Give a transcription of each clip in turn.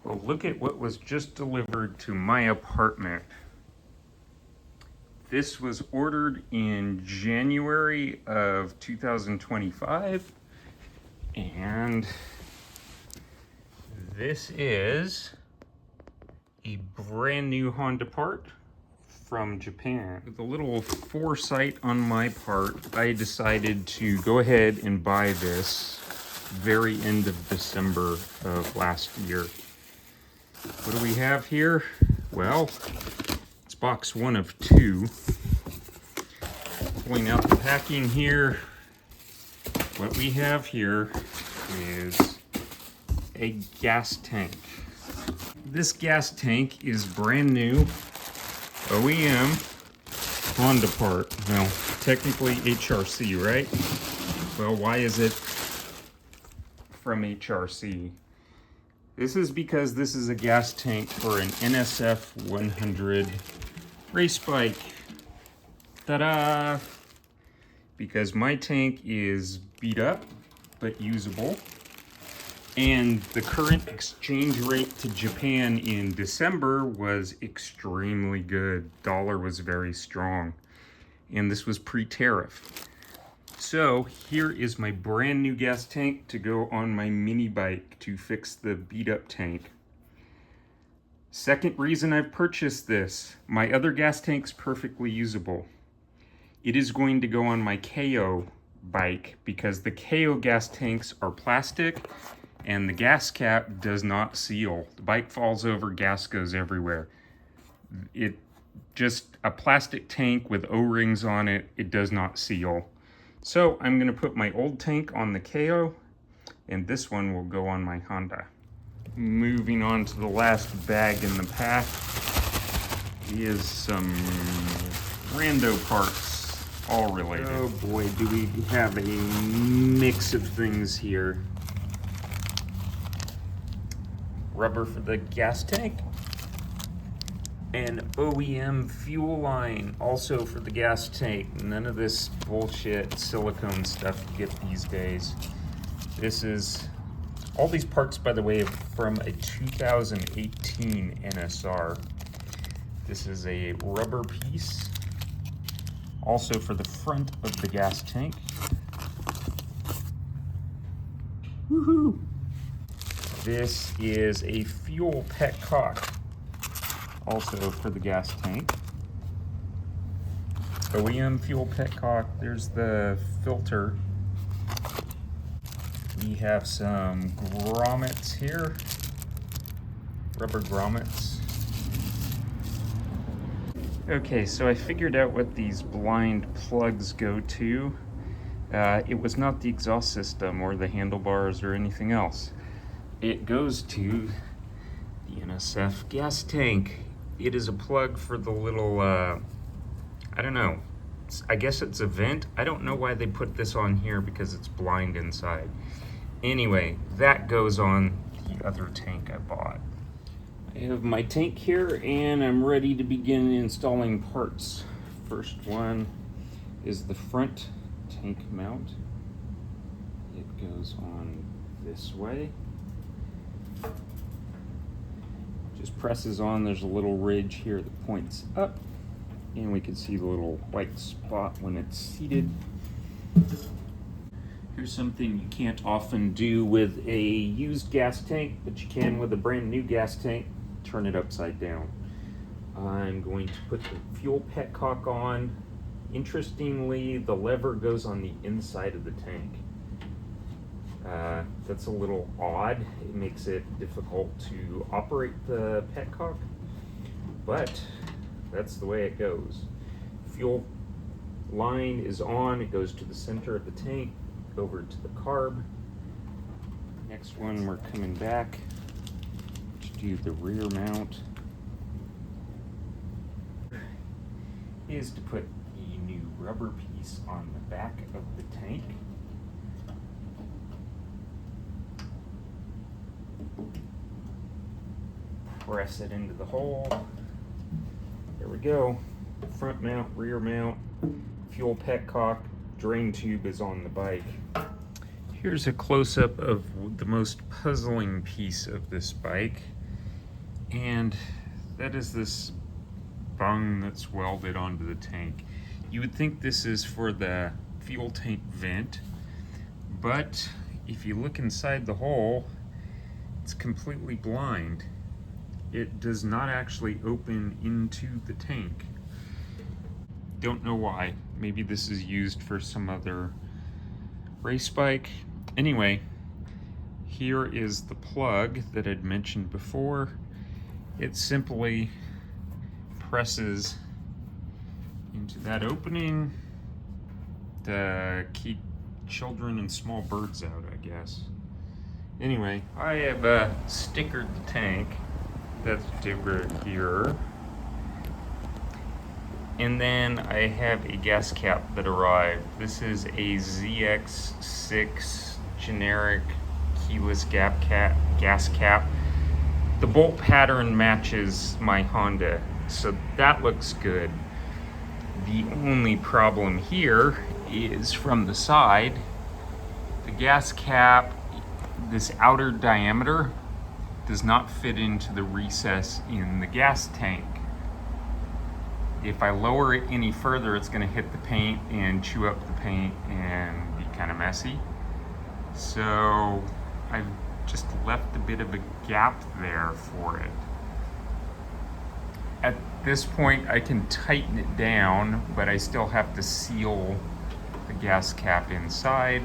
Well, look at what was just delivered to my apartment. This was ordered in January of 2025, and this is a brand new Honda part from Japan. With a little foresight on my part, I decided to go ahead and buy this very end of December of last year. What do we have here? Well, it's box 1 of 2. Pulling out the packing here, what we have here is a gas tank. This gas tank is brand new OEM Honda part. Well, technically HRC, right? Well, why is it from HRC? This is because this is a gas tank for an NSF100 race bike. Ta-da! Because my tank is beat up, but usable. And the current exchange rate to Japan in December was extremely good. Dollar was very strong. And this was pre-tariff. So here is my brand new gas tank to go on my mini bike to fix the beat up tank. Second reason I've purchased this, my other gas tank's perfectly usable. It is going to go on my Kayo bike because the Kayo gas tanks are plastic and the gas cap does not seal. The bike falls over, gas goes everywhere. It just a plastic tank with O-rings on it, it does not seal. So I'm gonna put my old tank on the Kayo, and this one will go on my Honda. Moving on to the last bag in the pack is some rando parts, all related. Oh boy, do we have a mix of things here. Rubber for the gas tank, an OEM fuel line also for the gas tank. None of this bullshit silicone stuff you get these days. This is, all these parts, by the way, are from a 2018 NSR. This is a rubber piece, also for the front of the gas tank. Woohoo! This is a fuel petcock, also for the gas tank. OEM fuel petcock. There's the filter. We have some grommets here, rubber grommets. Okay, so I figured out what these blind plugs go to. It was not the exhaust system or the handlebars or anything else. It goes to the NSF gas tank. It is a plug for the little, I don't know, I guess it's a vent. I don't know why they put this on here because it's blind inside. Anyway, that goes on the other tank I bought. I have my tank here and I'm ready to begin installing parts. First one is the front tank mount. It goes on this way. Just presses on, there's a little ridge here that points up, and we can see the little white spot when it's seated. Here's something you can't often do with a used gas tank, but you can with a brand new gas tank. Turn it upside down. I'm going to put the fuel petcock on. Interestingly, the lever goes on the inside of the tank. That's a little odd. It makes it difficult to operate the petcock, but that's the way it goes. Fuel line is on, it goes to the center of the tank, over to the carb. Next one, we're coming back to do the rear mount, is to put the new rubber piece on the back of the tank. Press it into the hole. There we go. Front mount, rear mount, fuel petcock, drain tube is on the bike. Here's a close-up of the most puzzling piece of this bike. And that is this bung that's welded onto the tank. You would think this is for the fuel tank vent, but if you look inside the hole, it's completely blind. It does not actually open into the tank. Don't know why. Maybe this is used for some other race bike. Anyway, here is the plug that I'd mentioned before. It simply presses into that opening to keep children and small birds out, I guess. Anyway, I have stickered the tank. That's right here. And then I have a gas cap that arrived. This is a ZX6 generic keyless gas cap. The bolt pattern matches my Honda, so that looks good. The only problem here is from the side. The gas cap, this outer diameter, does not fit into the recess in the gas tank. If I lower it any further, it's gonna hit the paint and chew up the paint and be kind of messy. So I've just left a bit of a gap there for it. At this point, I can tighten it down, but I still have to seal the gas cap inside.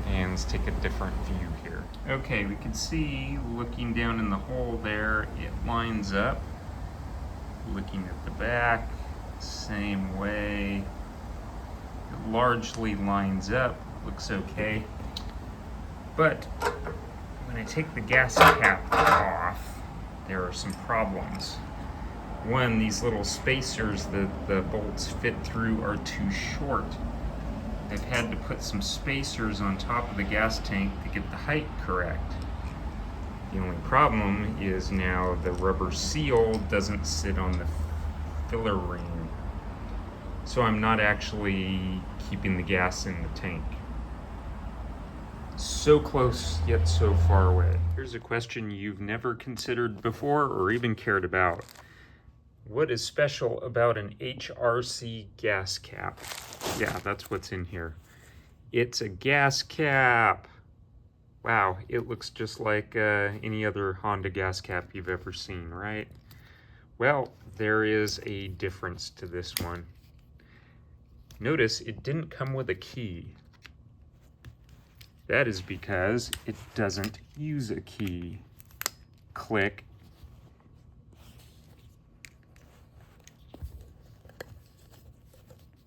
And let's take a different view here. Okay, we can see, looking down in the hole there, it lines up. Looking at the back, same way. It largely lines up, looks okay. But when I take the gas cap off, there are some problems. One, these little spacers that the bolts fit through are too short. I've had to put some spacers on top of the gas tank to get the height correct. The only problem is now the rubber seal doesn't sit on the filler ring. So I'm not actually keeping the gas in the tank. So close, yet so far away. Here's a question you've never considered before or even cared about. What is special about an HRC gas cap? Yeah, that's what's in here. It's a gas cap. Wow, it looks just like any other Honda gas cap you've ever seen, right? Well, there is a difference to this one. Notice it didn't come with a key. That is because it doesn't use a key. Click.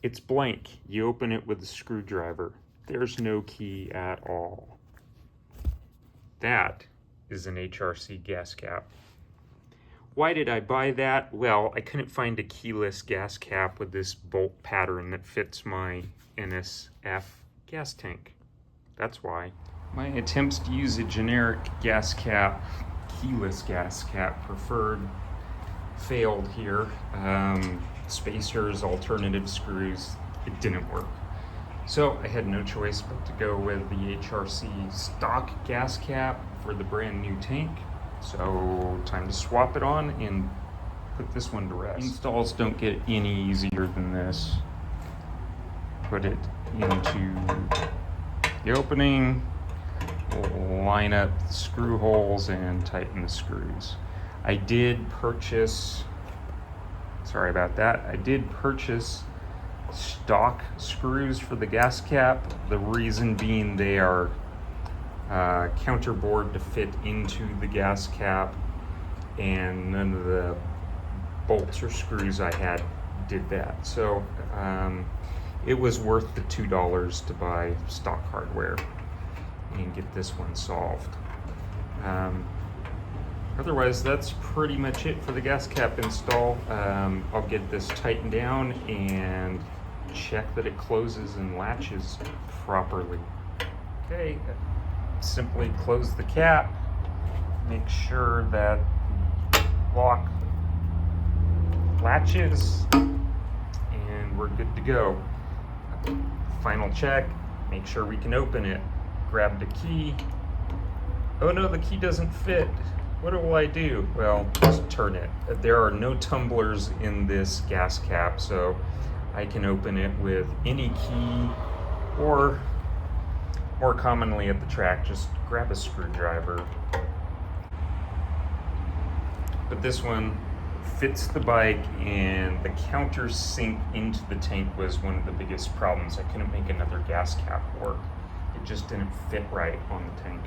It's blank. You open it with a screwdriver. There's no key at all. That is an HRC gas cap. Why did I buy that? Well, I couldn't find a keyless gas cap with this bolt pattern that fits my NSF gas tank. That's why. My attempts to use a generic gas cap, keyless gas cap preferred, failed here. Spacers, alternative screws, it didn't work. So I had no choice but to go with the HRC stock gas cap for the brand new tank. So time to swap it on and put this one to rest. Installs don't get any easier than this. Put it into the opening, line up the screw holes and tighten the screws. I did purchase, sorry about that, I did purchase stock screws for the gas cap. The reason being they are counterbored to fit into the gas cap, and none of the bolts or screws I had did that. So it was worth the $2 to buy stock hardware and get this one solved. Otherwise, that's pretty much it for the gas cap install. I'll get this tightened down and check that it closes and latches properly. Okay, simply close the cap, make sure that the lock latches, and we're good to go. Final check, make sure we can open it. Grab the key. Oh no, the key doesn't fit. what will I do? Well, just turn it. There are no tumblers in this gas cap, so I can open it with any key, or more commonly at the track, just grab a screwdriver. But this one fits the bike, and the countersink into the tank was one of the biggest problems. I couldn't make another gas cap work. It just didn't fit right on the tank.